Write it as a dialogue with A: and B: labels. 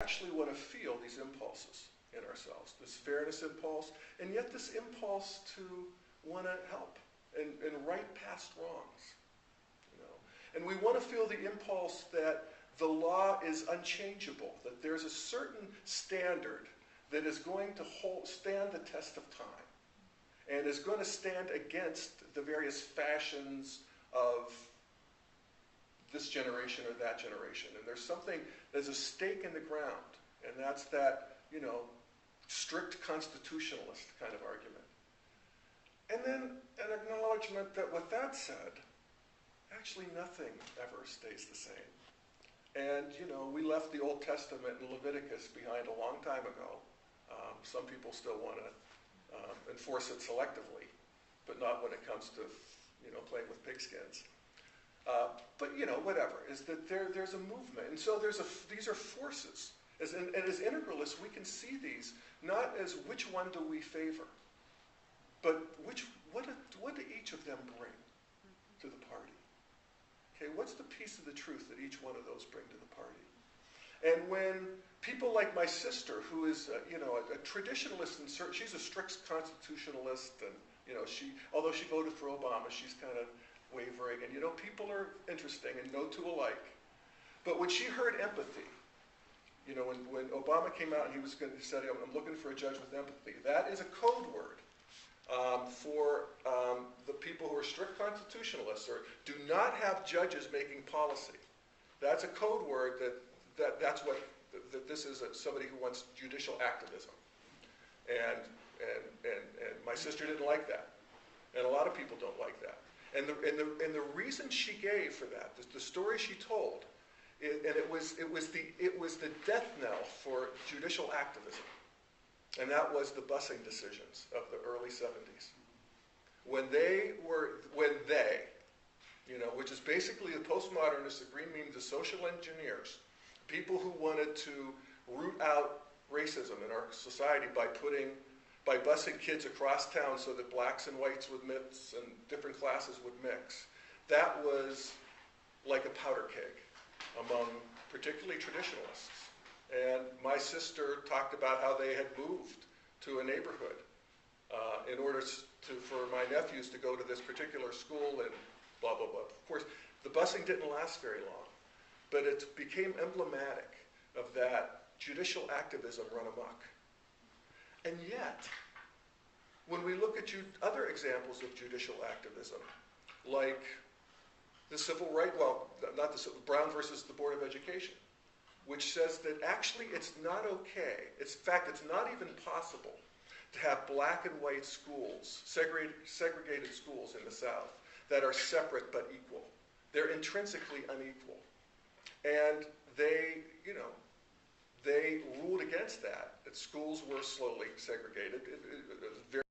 A: actually want to feel these impulses in ourselves, this fairness impulse, and yet this impulse to want to help and right past wrongs. You know? And we want to feel the impulse that the law is unchangeable, that there's a certain standard that is going to stand the test of time and is going to stand against the various fashions of this generation or that generation. And there's a stake in the ground, and that's that, you know, strict constitutionalist kind of argument. And then an acknowledgement that with that said, actually nothing ever stays the same. And, you know, we left the Old Testament and Leviticus behind a long time ago. Some people still want to enforce it selectively, but not when it comes to, you know, playing with pigskins. But, you know, whatever, is that there's a movement. And so these are forces. And as integralists, we can see these not as which one do we favor, but what do each of them bring to the party? Okay, what's the piece of the truth that each one of those bring to the party? And when people like my sister, who is you know, a traditionalist, she's a strict constitutionalist, and you know, although she voted for Obama, she's kind of wavering, and you know, people are interesting and no two alike. But when she heard empathy, you know, when Obama came out and he said, I'm looking for a judge with empathy, that is a code word for the people who are strict constitutionalists or do not have judges making policy. That's a code word that this is somebody who wants judicial activism. And my sister didn't like that. And a lot of people don't like that. And the reason she gave for that, the story she told, it was the death knell for judicial activism. And that was the busing decisions of the early 70s. When they, you know, which is basically the postmodernists, the green means the social engineers, people who wanted to root out racism in our society by busing kids across town so that blacks and whites would mix and different classes would mix. That was like a powder keg among particularly traditionalists. And my sister talked about how they had moved to a neighborhood in order for my nephews to go to this particular school and blah, blah, blah. Of course, the busing didn't last very long, but it became emblematic of that judicial activism run amok. And yet, when we look at other examples of judicial activism, like the civil rights, Brown versus the Board of Education, which says that actually it's not okay, in fact, it's not even possible to have black and white schools, segregated schools in the South, that are separate but equal. They're intrinsically unequal. And they, you know, they ruled against that schools were slowly segregated. It was very